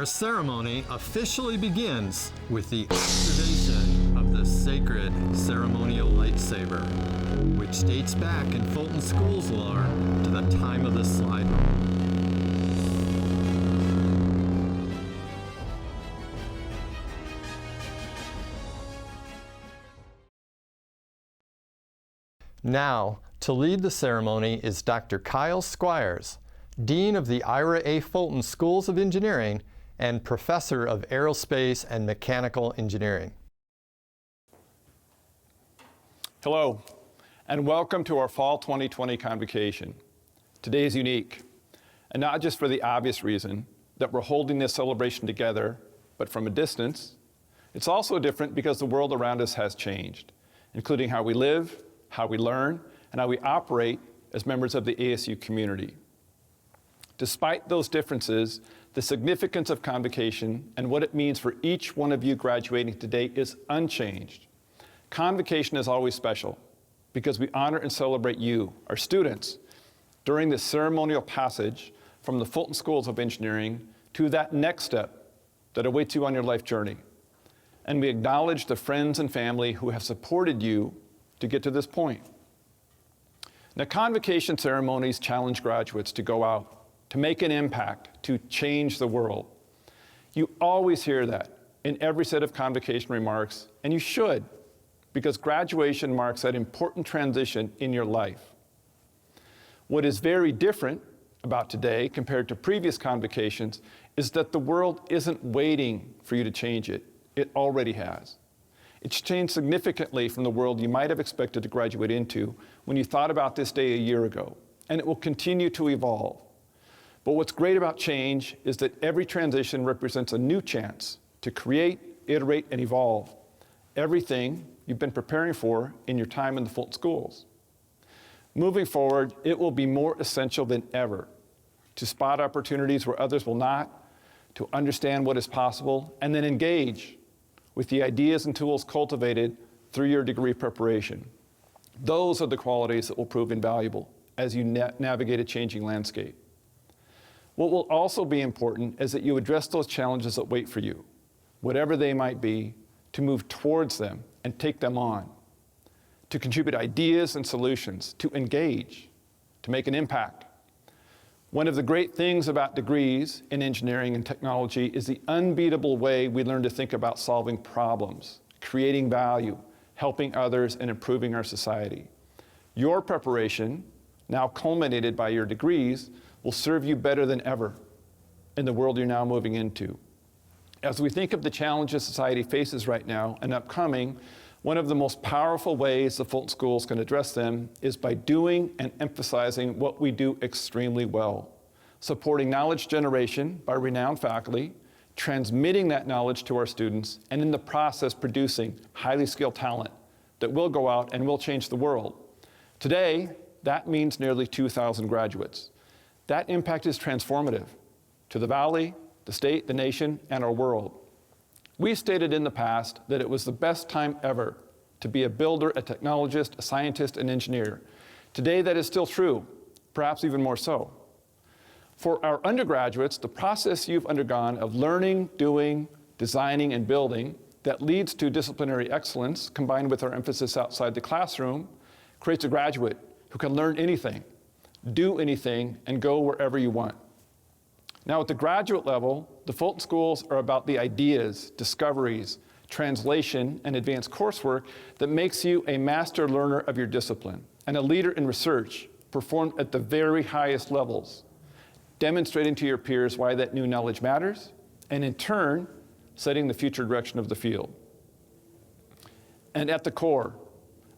ceremony officially begins with the activation of the sacred ceremonial lightsaber, which dates back in Fulton Schools lore to the time of the slide rule. Now, to lead the ceremony is Dr. Kyle Squires, Dean of the Ira A. Fulton Schools of Engineering and Professor of Aerospace and Mechanical Engineering. Hello, and welcome to our Fall 2020 Convocation. Today is unique, and not just for the obvious reason that we're holding this celebration together, but from a distance. It's also different because the world around us has changed, including how we live, how we learn, and how we operate as members of the ASU community. Despite those differences, the significance of Convocation and what it means for each one of you graduating today is unchanged. Convocation is always special because we honor and celebrate you, our students, during this ceremonial passage from the Fulton Schools of Engineering to that next step that awaits you on your life journey. And we acknowledge the friends and family who have supported you to get to this point. Now, Convocation ceremonies challenge graduates to go out, to make an impact, to change the world. You always hear that in every set of Convocation remarks, and you should, because graduation marks that important transition in your life. What is very different about today compared to previous Convocations is that the world isn't waiting for you to change it. It already has. It's changed significantly from the world you might have expected to graduate into when you thought about this day a year ago, and it will continue to evolve. But what's great about change is that every transition represents a new chance to create, iterate, and evolve everything you've been preparing for in your time in the Fulton Schools. Moving forward, it will be more essential than ever to spot opportunities where others will not, to understand what is possible, and then engage with the ideas and tools cultivated through your degree preparation. Those are the qualities that will prove invaluable as you navigate a changing landscape. What will also be important is that you address those challenges that wait for you, whatever they might be, to move towards them and take them on, to contribute ideas and solutions, to engage, to make an impact. One of the great things about degrees in engineering and technology is the unbeatable way we learn to think about solving problems, creating value, helping others, and improving our society. Your preparation, now culminated by your degrees, will serve you better than ever in the world you're now moving into. As we think of the challenges society faces right now and upcoming, one of the most powerful ways the Fulton Schools can address them is by doing and emphasizing what we do extremely well, supporting knowledge generation by renowned faculty, transmitting that knowledge to our students, and in the process producing highly skilled talent that will go out and will change the world. Today, that means nearly 2,000 graduates. That impact is transformative to the Valley, the state, the nation, and our world. We stated in the past that it was the best time ever to be a builder, a technologist, a scientist, an engineer. Today, that is still true, perhaps even more so. For our undergraduates, the process you've undergone of learning, doing, designing, and building that leads to disciplinary excellence, combined with our emphasis outside the classroom, creates a graduate who can learn anything, do anything, and go wherever you want. Now, at the graduate level, the Fulton Schools are about the ideas, discoveries, translation, and advanced coursework that makes you a master learner of your discipline and a leader in research performed at the very highest levels, demonstrating to your peers why that new knowledge matters, and in turn, setting the future direction of the field. And at the core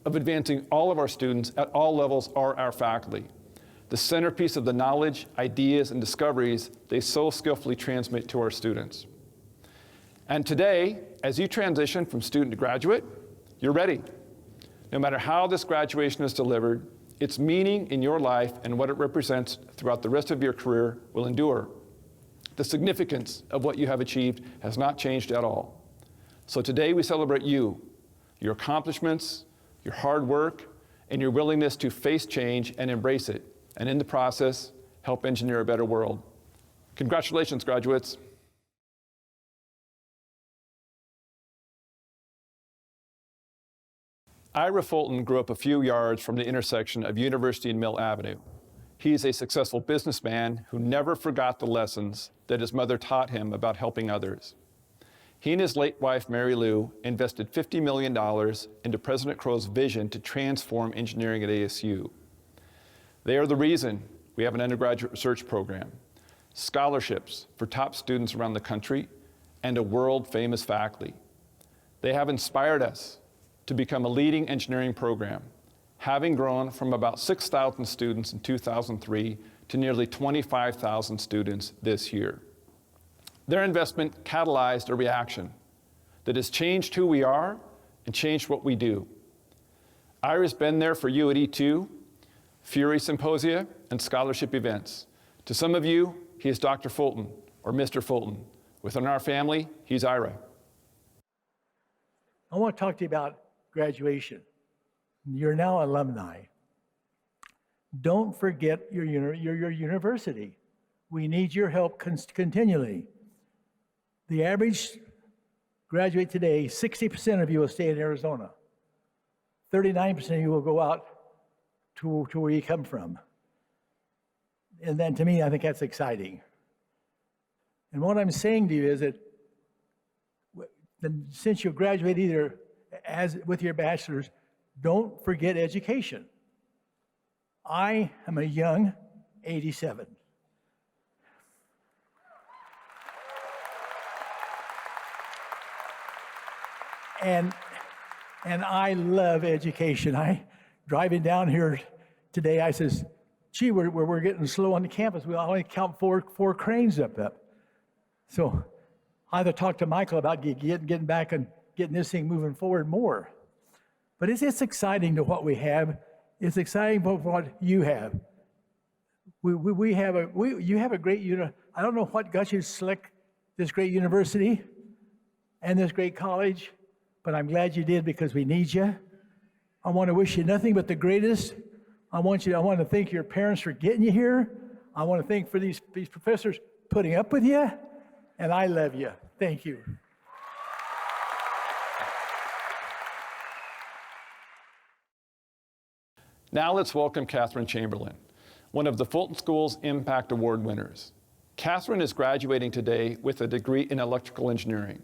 of advancing all of our students at all levels are our faculty, the centerpiece of the knowledge, ideas, and discoveries they so skillfully transmit to our students. And today, as you transition from student to graduate, you're ready. No matter how this graduation is delivered, its meaning in your life and what it represents throughout the rest of your career will endure. The significance of what you have achieved has not changed at all. So today we celebrate you, your accomplishments, your hard work, and your willingness to face change and embrace it, and in the process, help engineer a better world. Congratulations, graduates. Ira Fulton grew up a few yards from the intersection of University and Mill Avenue. He's a successful businessman who never forgot the lessons that his mother taught him about helping others. He and his late wife, Mary Lou, invested $50 million into President Crow's vision to transform engineering at ASU. They are the reason we have an undergraduate research program, scholarships for top students around the country, and a world-famous faculty. They have inspired us to become a leading engineering program, having grown from about 6,000 students in 2003 to nearly 25,000 students this year. Their investment catalyzed a reaction that has changed who we are and changed what we do. Ira's been there for you at E2, Fury Symposia, and scholarship events. To some of you, he is Dr. Fulton or Mr. Fulton. Within our family, he's Ira. I want to talk to you about graduation. You're now alumni. Don't forget your university. We need your help continually. The average graduate today, 60% of you will stay in Arizona. 39% of you will go out to where you come from. And then to me, I think that's exciting. And what I'm saying to you is that since you graduate either with your bachelor's, don't forget education. I am a young 87. And I love education. Driving down here today, I says, gee, we're getting slow on the campus. We only count four cranes up. So I either talk to Michael about getting back and getting this thing moving forward more. But it's exciting to what we have. It's exciting for what you have. You have a great I don't know what got you to select this great university and this great college, but I'm glad you did because we need you. I want to wish you nothing but the greatest. I want to thank your parents for getting you here. I want to thank for these professors putting up with you, and I love you. Thank you. Now let's welcome Catherine Chamberlain, one of the Fulton Schools Impact Award winners. Catherine is graduating today with a degree in electrical engineering.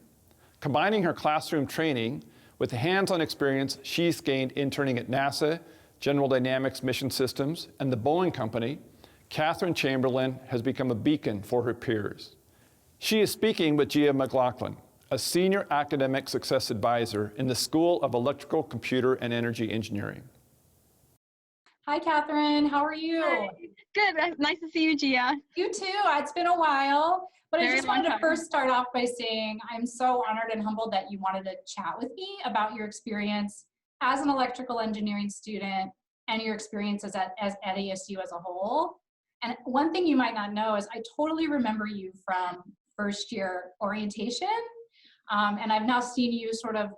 Combining her classroom training with the hands-on experience she's gained interning at NASA, General Dynamics Mission Systems, and the Boeing Company, Catherine Chamberlain has become a beacon for her peers. She is speaking with Gia McLaughlin, a senior academic success advisor in the School of Electrical, Computer, and Energy Engineering. Hi, Catherine. How are you? Hi. Good. Nice to see you, Gia. You too. It's been a while. But I just wanted to time. first start off by saying I'm so honored and humbled that you wanted to chat with me about your experience as an electrical engineering student and your experiences at ASU as a whole. And one thing you might not know is I totally remember you from first year orientation. And I've now seen you sort of,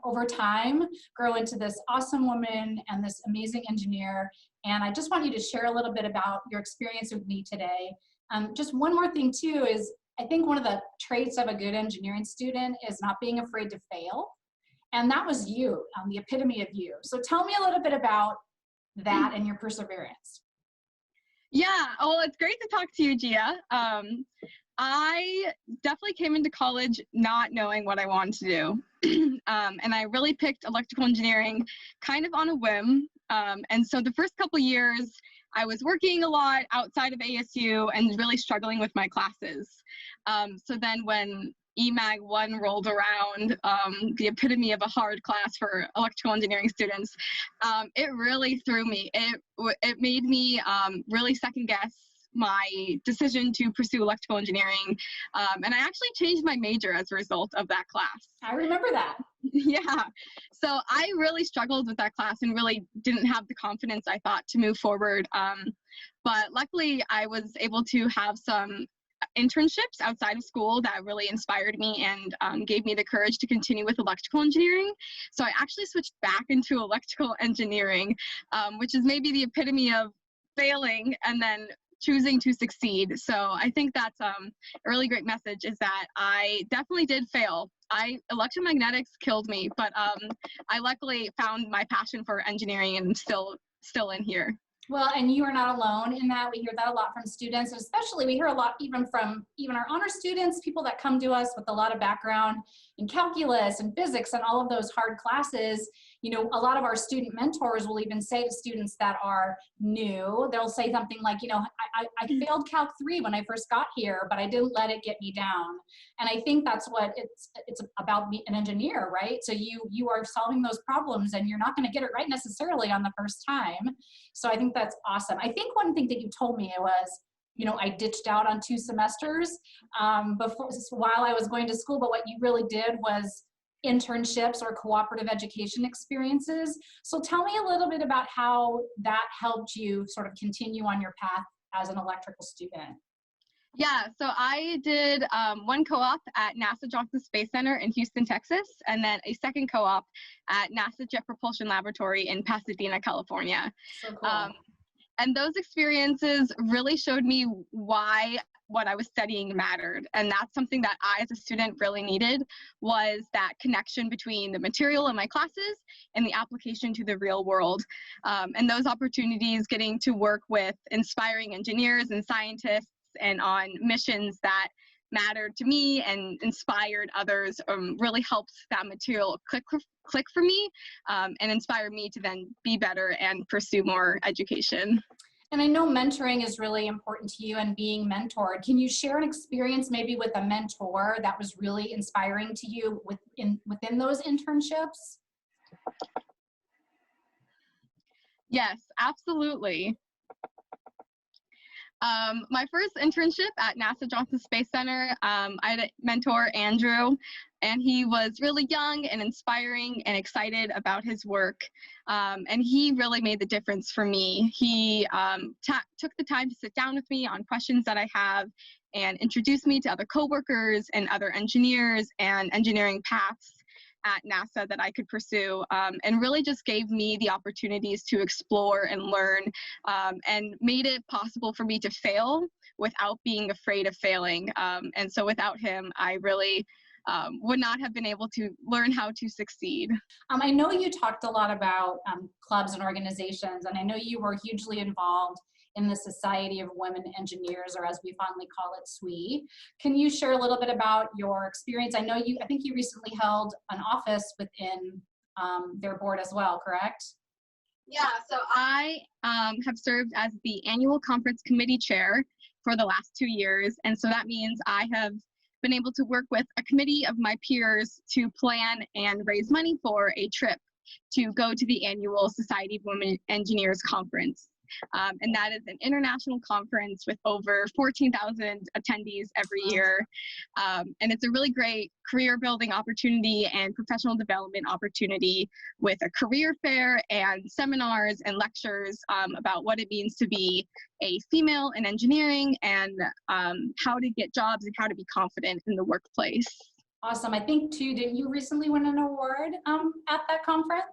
over time grow into this awesome woman and this amazing engineer. And I just want you to share a little bit about your experience with me today. Just one more thing too is I think one of the traits of a good engineering student is not being afraid to fail. And that was you, the epitome of you. So tell me a little bit about that and your perseverance. Yeah, well, it's great to talk to you, Gia. I definitely came into college not knowing what I wanted to do. And I really picked electrical engineering kind of on a whim. And so the first couple years, I was working a lot outside of ASU and really struggling with my classes. So then when EMAG 1 rolled around, the epitome of a hard class for electrical engineering students, it really threw me. It made me really second guess my decision to pursue electrical engineering. And I actually changed my major as a result of that class. I remember that. Yeah. So I really struggled with that class and really didn't have the confidence I thought to move forward. But luckily I was able to have some internships outside of school that really inspired me and gave me the courage to continue with electrical engineering. So I actually switched back into electrical engineering, which is maybe the epitome of failing and then choosing to succeed. So I think that's a really great message, is that I definitely did fail. Electromagnetics killed me, but I luckily found my passion for engineering and still in here. Well, and you are not alone in that. We hear that a lot from students, especially we hear a lot even from our honor students, people that come to us with a lot of background in calculus and physics and all of those hard classes. You know, a lot of our student mentors will even say to students that are new, they'll say something like, you know, I failed Calc 3 when I first got here, but I didn't let it get me down. And I think that's what it's about, being an engineer, right? So you are solving those problems and you're not going to get it right necessarily on the first time. So I think that's awesome. I think one thing that you told me was, you know, I ditched out on 2 semesters while I was going to school, but what you really did was internships or cooperative education experiences. So tell me a little bit about how that helped you sort of continue on your path as an electrical student. Yeah, so I did one co-op at NASA Johnson Space Center in Houston, Texas, and then a second co-op at NASA Jet Propulsion Laboratory in Pasadena, California. So cool. And those experiences really showed me why what I was studying mattered. And that's something that I, as a student, really needed, was that connection between the material in my classes and the application to the real world. And those opportunities, getting to work with inspiring engineers and scientists and on missions that mattered to me and inspired others, really helps that material click for me and inspire me to then be better and pursue more education. And I know mentoring is really important to you and being mentored. Can you share an experience maybe with a mentor that was really inspiring to you within those internships? Yes, absolutely. My first internship at NASA Johnson Space Center, I had a mentor, Andrew, and he was really young and inspiring and excited about his work. And he really made the difference for me. He took the time to sit down with me on questions that I have and introduce me to other coworkers and other engineers and engineering paths at NASA that I could pursue, and really just gave me the opportunities to explore and learn, and made it possible for me to fail without being afraid of failing. And so without him, I really would not have been able to learn how to succeed. I know you talked a lot about clubs and organizations, and I know you were hugely involved in the Society of Women Engineers, or as we fondly call it, SWE. Can you share a little bit about your experience? I think you recently held an office within their board as well, correct? Yeah, so I have served as the annual conference committee chair for the last 2 years. And so that means I have been able to work with a committee of my peers to plan and raise money for a trip to go to the annual Society of Women Engineers conference. And that is an international conference with over 14,000 attendees every year. And it's a really great career building opportunity and professional development opportunity with a career fair and seminars and lectures about what it means to be a female in engineering and how to get jobs and how to be confident in the workplace. Awesome. I think too, didn't you recently win an award at that conference?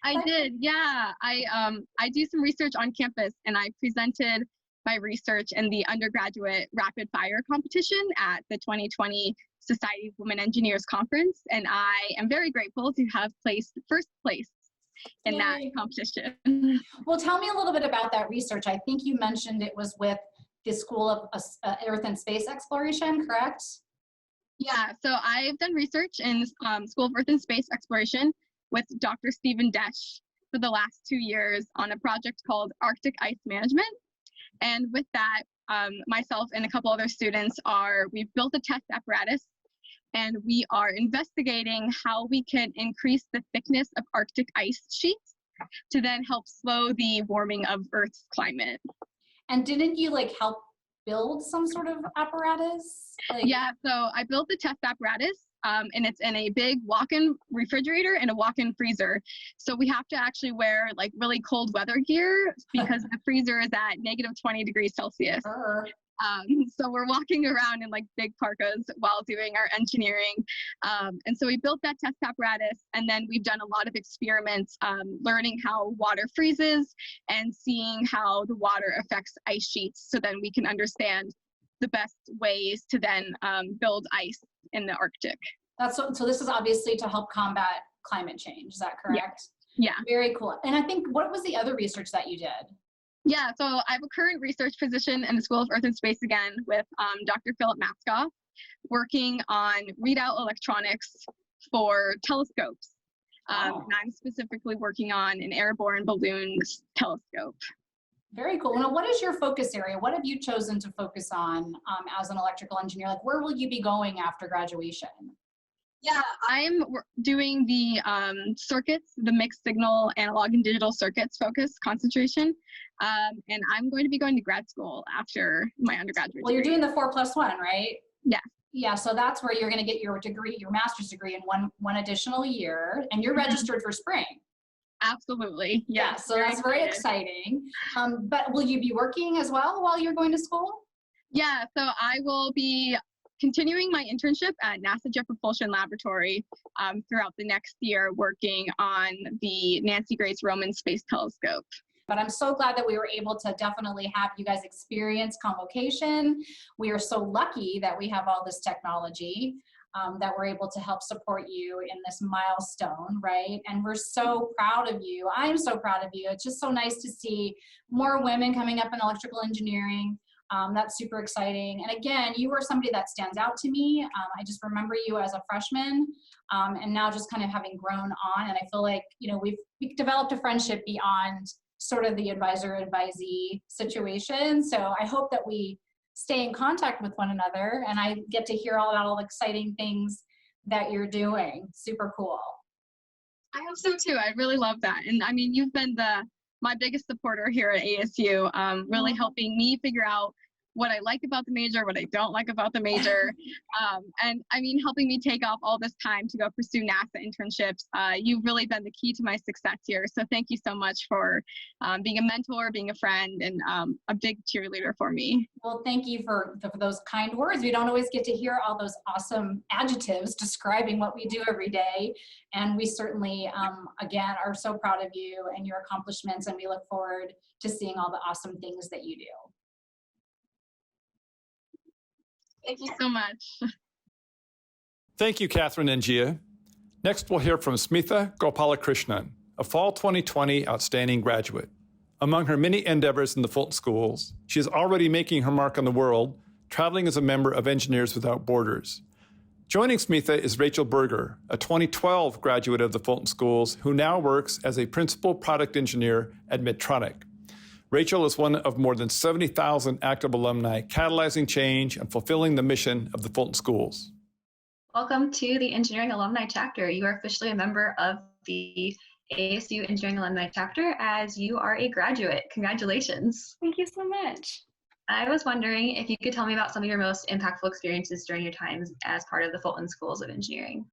I did, yeah. I do some research on campus, and I presented my research in the undergraduate rapid fire competition at the 2020 Society of Women Engineers Conference, and I am very grateful to have placed first place in that competition. Well, tell me a little bit about that research. I think you mentioned it was with the School of Earth and Space Exploration, correct? Yeah, so I've done research in School of Earth and Space Exploration with Dr. Stephen Desch for the last 2 years on a project called Arctic Ice Management. And with that, myself and a couple other students we've built a test apparatus, and we are investigating how we can increase the thickness of Arctic ice sheets to then help slow the warming of Earth's climate. And didn't you help build some sort of apparatus? Yeah, so I built the test apparatus, and it's in a big walk-in refrigerator and a walk-in freezer. So we have to actually wear really cold weather gear because the freezer is at -20 degrees Celsius. So we're walking around in like big parkas while doing our engineering. And so we built that test apparatus, and then we've done a lot of experiments, learning how water freezes and seeing how the water affects ice sheets, so then we can understand the best ways to then build ice in the Arctic. So this is obviously to help combat climate change. Is that correct? Yeah. Very cool. And I think, what was the other research that you did? Yeah, so I have a current research position in the School of Earth and Space again with Dr. Philip Matskoff, working on readout electronics for telescopes. And I'm specifically working on an airborne balloons telescope. Very cool. Now, what is your focus area? What have you chosen to focus on as an electrical engineer? Like, where will you be going after graduation? Yeah, I'm doing the circuits, the mixed signal, analog and digital circuits focus concentration. And I'm going to be going to grad school after my undergraduate Well, you're degree. doing the 4+1, right? Yeah. Yeah, so that's where you're going to get your degree, your master's degree in one additional year, and you're registered for spring. Absolutely. Yeah, so that's very exciting. But will you be working as well while you're going to school? Yeah, so I will be continuing my internship at NASA Jet Propulsion Laboratory throughout the next year, working on the Nancy Grace Roman Space Telescope. But I'm so glad that we were able to definitely have you guys experience convocation. We are so lucky that we have all this technology that we're able to help support you in this milestone, right? And we're so proud of you. I'm so proud of you. It's just so nice to see more women coming up in electrical engineering. That's super exciting. And again, you are somebody that stands out to me. I just remember you as a freshman, and now just kind of having grown on. And I feel like, you know, we've developed a friendship beyond sort of the advisor-advisee situation. So I hope that we stay in contact with one another, and I get to hear all about all the exciting things that you're doing. Super cool. I hope so too. I really love that. And I mean, you've been my biggest supporter here at ASU, really helping me figure out what I like about the major, what I don't like about the major. And I mean, helping me take off all this time to go pursue NASA internships. You've really been the key to my success here. So thank you so much for being a mentor, being a friend, and a big cheerleader for me. Well, thank you for those kind words. We don't always get to hear all those awesome adjectives describing what we do every day. And we certainly, again, are so proud of you and your accomplishments, and we look forward to seeing all the awesome things that you do. Thank you so much. Thank you, Catherine and Gia. Next, we'll hear from Smitha Gopalakrishnan, a Fall 2020 outstanding graduate. Among her many endeavors in the Fulton Schools, she is already making her mark on the world, traveling as a member of Engineers Without Borders. Joining Smitha is Rachel Berger, a 2012 graduate of the Fulton Schools who now works as a principal product engineer at Medtronic. Rachel is one of more than 70,000 active alumni catalyzing change and fulfilling the mission of the Fulton Schools. Welcome to the Engineering Alumni Chapter. You are officially a member of the ASU Engineering Alumni Chapter as you are a graduate. Congratulations. Thank you so much. I was wondering if you could tell me about some of your most impactful experiences during your times as part of the Fulton Schools of Engineering.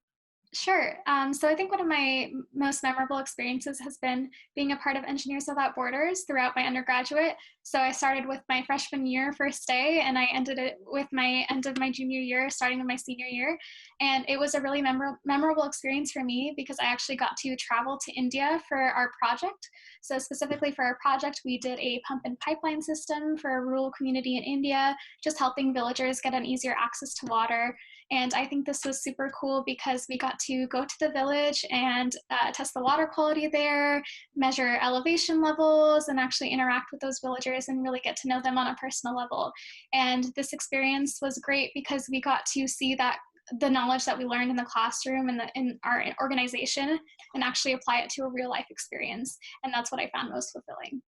Sure. So I think one of my most memorable experiences has been being a part of Engineers Without Borders throughout my undergraduate. So I started with my freshman year first day, and I ended it with my end of my junior year, starting with my senior year. And it was a really memorable experience for me because I actually got to travel to India for our project. So specifically for our project, we did a pump and pipeline system for a rural community in India, just helping villagers get an easier access to water. And I think this was super cool because we got to go to the village and test the water quality there, measure elevation levels, and actually interact with those villagers and really get to know them on a personal level. And this experience was great because we got to see that the knowledge that we learned in the classroom and in our organization and actually apply it to a real life experience. And that's what I found most fulfilling.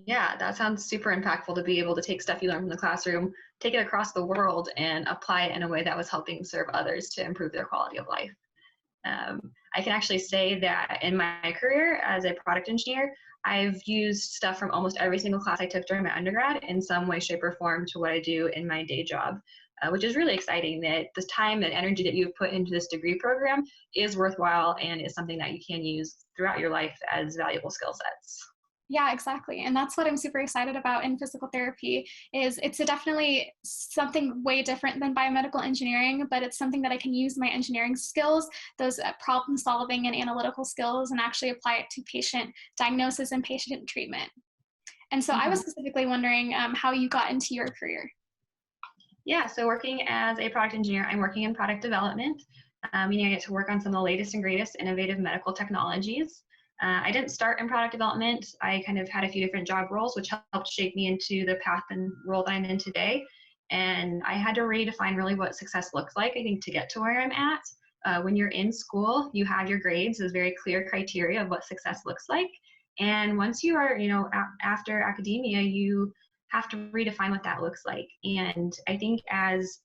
Yeah, that sounds super impactful to be able to take stuff you learn from the classroom, take it across the world, and apply it in a way that was helping serve others to improve their quality of life. I can actually say that in my career as a product engineer, I've used stuff from almost every single class I took during my undergrad in some way, shape, or form to what I do in my day job, which is really exciting that the time and energy that you've put into this degree program is worthwhile and is something that you can use throughout your life as valuable skill sets. Yeah, exactly. And that's what I'm super excited about in physical therapy is it's definitely something way different than biomedical engineering, but it's something that I can use my engineering skills, those problem solving and analytical skills, and actually apply it to patient diagnosis and patient treatment. And so I was specifically wondering how you got into your career. Yeah, so working as a product engineer, I'm working in product development. I get to work on some of the latest and greatest innovative medical technologies. I didn't start in product development. I kind of had a few different job roles, which helped shape me into the path and role that I'm in today. And I had to redefine really what success looks like, I think, to get to where I'm at. When you're in school, you have your grades. There's very clear criteria of what success looks like. And once you are, after academia, you have to redefine what that looks like. And I think as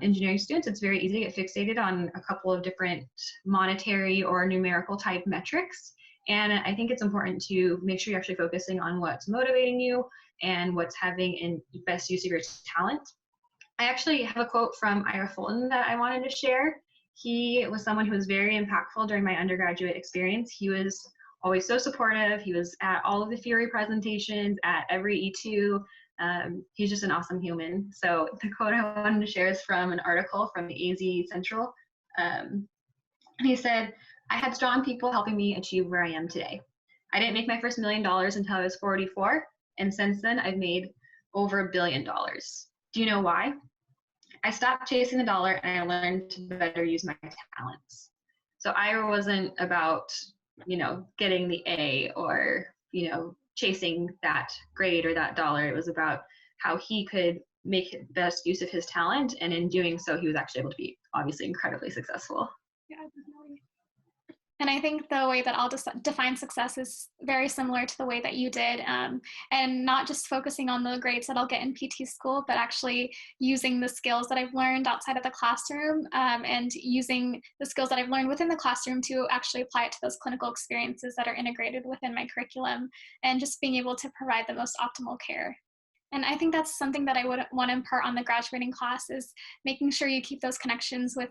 engineering students, it's very easy to get fixated on a couple of different monetary or numerical type metrics. And I think it's important to make sure you're actually focusing on what's motivating you and what's having in best use of your talent. I actually have a quote from Ira Fulton that I wanted to share. He was someone who was very impactful during my undergraduate experience. He was always so supportive. He was at all of the Fury presentations, at every E2. He's just an awesome human. So the quote I wanted to share is from an article from the AZ Central. And he said, "I had strong people helping me achieve where I am today. I didn't make my first $1 million until I was 44, and since then I've made over $1 billion. Do you know why? I stopped chasing the dollar and I learned to better use my talents." So Ira wasn't about, getting the A or, chasing that grade or that dollar. It was about how he could make best use of his talent, and in doing so, he was actually able to be obviously incredibly successful. Yeah, definitely. And I think the way that I'll define success is very similar to the way that you did, and not just focusing on the grades that I'll get in PT school, but actually using the skills that I've learned outside of the classroom, and using the skills that I've learned within the classroom to actually apply it to those clinical experiences that are integrated within my curriculum, and just being able to provide the most optimal care. And I think that's something that I would want to impart on the graduating class is making sure you keep those connections with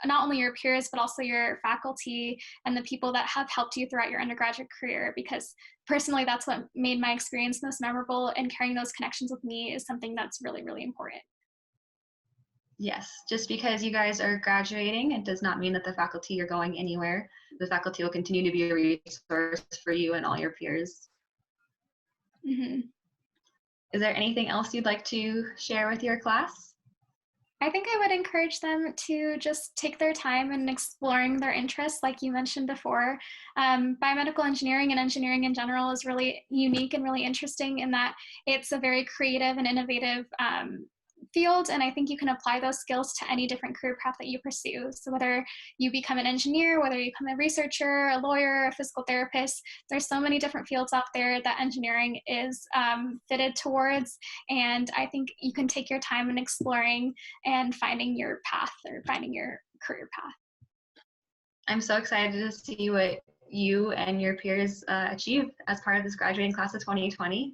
not only your peers, but also your faculty and the people that have helped you throughout your undergraduate career. Because personally, that's what made my experience most memorable, and carrying those connections with me is something that's really, really important. Yes, just because you guys are graduating, it does not mean that the faculty are going anywhere. The faculty will continue to be a resource for you and all your peers. Mm-hmm. Is there anything else you'd like to share with your class? I think I would encourage them to just take their time in exploring their interests, like you mentioned before. Biomedical engineering and engineering in general is really unique and really interesting in that it's a very creative and innovative field, and I think you can apply those skills to any different career path that you pursue. So whether you become an engineer, whether you become a researcher, a lawyer, a physical therapist, there's so many different fields out there that engineering is fitted towards, and I think you can take your time in exploring and finding your path or finding your career path. I'm so excited to see what you and your peers achieve as part of this graduating class of 2020.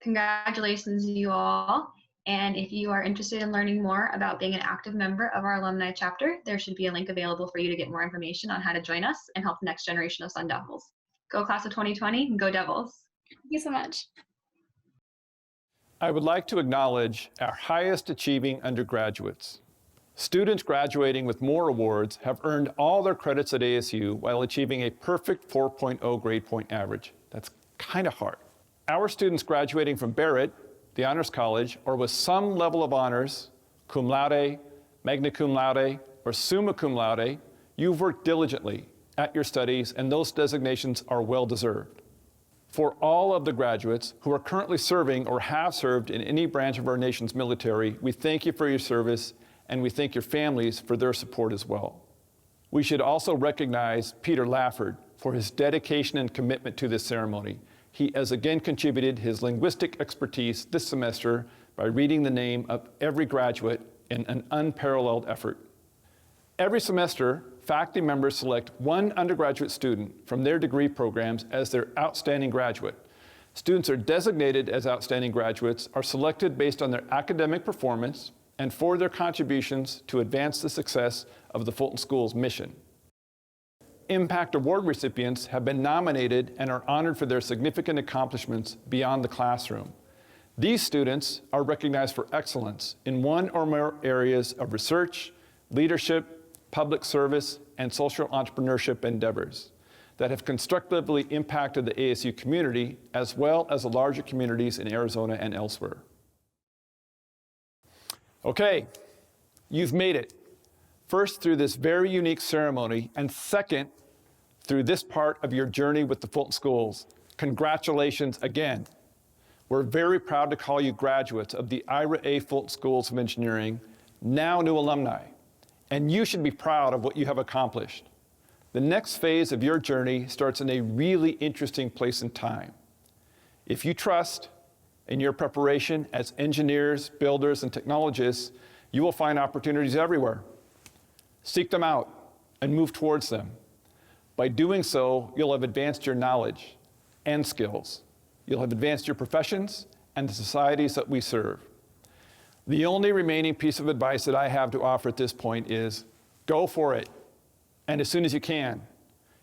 Congratulations, you all. And if you are interested in learning more about being an active member of our alumni chapter, there should be a link available for you to get more information on how to join us and help the next generation of Sun Devils. Go class of 2020 and go Devils. Thank you so much. I would like to acknowledge our highest achieving undergraduates. Students graduating with more awards have earned all their credits at ASU while achieving a perfect 4.0 grade point average. That's kind of hard. Our students graduating from Barrett, the Honors College, or with some level of honors, cum laude, magna cum laude, or summa cum laude, you've worked diligently at your studies, and those designations are well deserved. For all of the graduates who are currently serving or have served in any branch of our nation's military, we thank you for your service, and we thank your families for their support as well. We should also recognize Peter Lafford for his dedication and commitment to this ceremony. He has again contributed his linguistic expertise this semester by reading the name of every graduate in an unparalleled effort. Every semester, faculty members select one undergraduate student from their degree programs as their outstanding graduate. Students are designated as outstanding graduates are selected based on their academic performance and for their contributions to advance the success of the Fulton Schools mission. Impact Award recipients have been nominated and are honored for their significant accomplishments beyond the classroom. These students are recognized for excellence in one or more areas of research, leadership, public service, and social entrepreneurship endeavors that have constructively impacted the ASU community as well as the larger communities in Arizona and elsewhere. Okay, you've made it. First, through this very unique ceremony, and second, through this part of your journey with the Fulton Schools. Congratulations again. We're very proud to call you graduates of the Ira A. Fulton Schools of Engineering, now new alumni, and you should be proud of what you have accomplished. The next phase of your journey starts in a really interesting place and time. If you trust in your preparation as engineers, builders, and technologists, you will find opportunities everywhere. Seek them out and move towards them. By doing so, you'll have advanced your knowledge and skills. You'll have advanced your professions and the societies that we serve. The only remaining piece of advice that I have to offer at this point is go for it. And as soon as you can,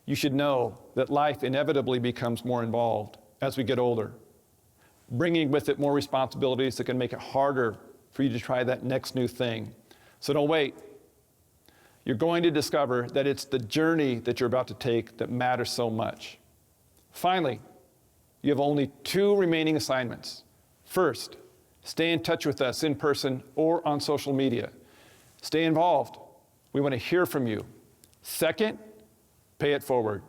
you should know that life inevitably becomes more involved as we get older, bringing with it more responsibilities that can make it harder for you to try that next new thing. So don't wait. You're going to discover that it's the journey that you're about to take that matters so much. Finally, you have only 2 remaining assignments. First, stay in touch with us in person or on social media. Stay involved. We want to hear from you. Second, pay it forward.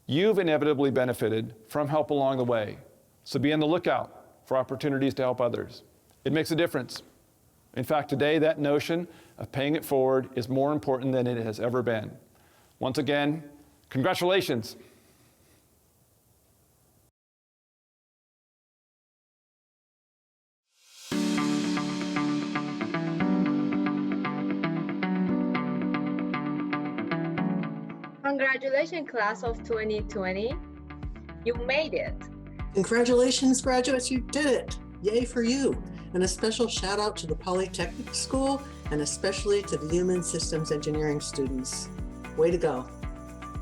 You've inevitably benefited from help along the way, so be on the lookout for opportunities to help others. It makes a difference. In fact, today, that notion of paying it forward is more important than it has ever been. Once again, congratulations. Congratulations, class of 2020. You made it. Congratulations, graduates, you did it. Yay for you. And a special shout out to the Polytechnic School and especially to the Human Systems Engineering students. Way to go.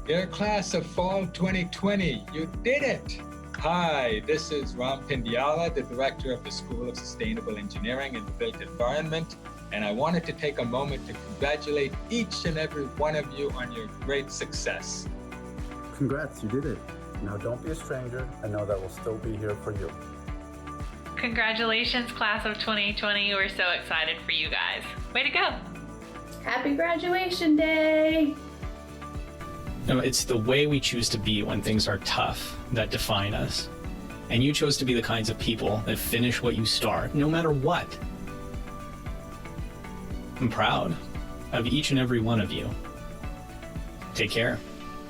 Dear class of Fall 2020, you did it. Hi, this is Ram Pindiala, the director of the School of Sustainable Engineering and the Built Environment. And I wanted to take a moment to congratulate each and every one of you on your great success. Congrats, you did it. Now don't be a stranger and know that we'll still be here for you. Congratulations, class of 2020. We're so excited for you guys. Way to go. Happy graduation day. No, it's the way we choose to be when things are tough that define us. And you chose to be the kinds of people that finish what you start, no matter what. I'm proud of each and every one of you. Take care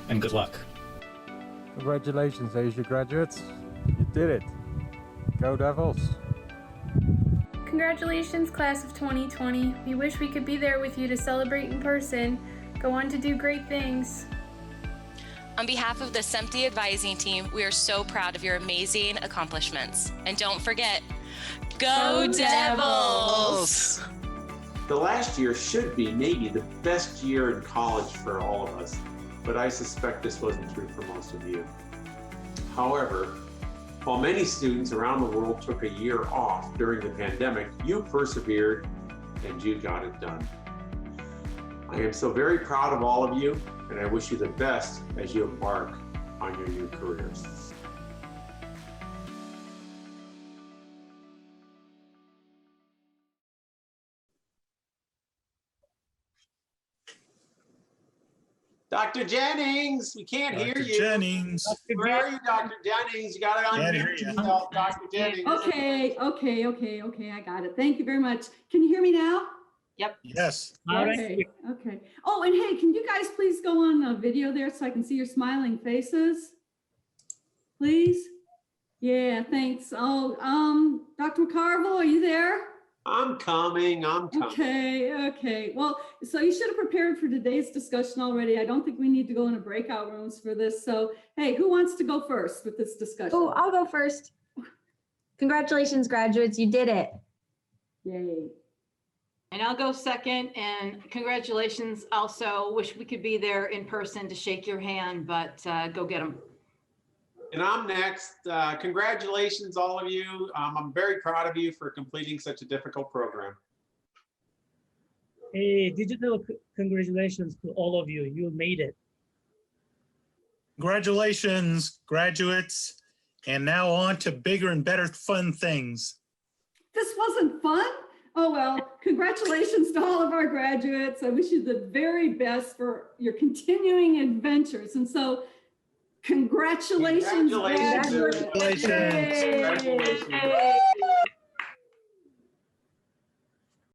and good luck. Congratulations, Asia graduates. You did it. Go Devils. Congratulations, class of 2020. We wish we could be there with you to celebrate in person. Go on to do great things. On behalf of the SEMTI advising team, we are so proud of your amazing accomplishments. And don't forget, go Devils! The last year should be maybe the best year in college for all of us, but I suspect this wasn't true for most of you. However, while many students around the world took a year off during the pandemic, you persevered and you got it done. I am so very proud of all of you, and I wish you the best as you embark on your new careers. Dr. Jennings, we can't hear you. Jennings. Where are you, Dr. Jennings? You got to unmute yourself, Dr. Jennings. Okay, I got it. Thank you very much. Can you hear me now? Yep. Yes. Okay. Oh, and hey, can you guys please go on the video there so I can see your smiling faces? Please? Yeah, thanks. Oh, Dr. McCarville, are you there? I'm coming. Okay. Well, so you should have prepared for today's discussion already. I don't think we need to go into breakout rooms for this. So, hey, who wants to go first with this discussion? Oh, I'll go first. Congratulations, graduates. You did it. Yay. And I'll go second, and congratulations. Also, wish we could be there in person to shake your hand, but go get them. And I'm next. Congratulations, all of you. I'm very proud of you for completing such a difficult program. Hey, digital congratulations to all of you. You made it. Congratulations, graduates. And now on to bigger and better fun things. This wasn't fun? Oh, well, congratulations to all of our graduates. I wish you the very best for your continuing adventures. And so, congratulations. Congratulations. Graduates. Congratulations. Yay. Congratulations.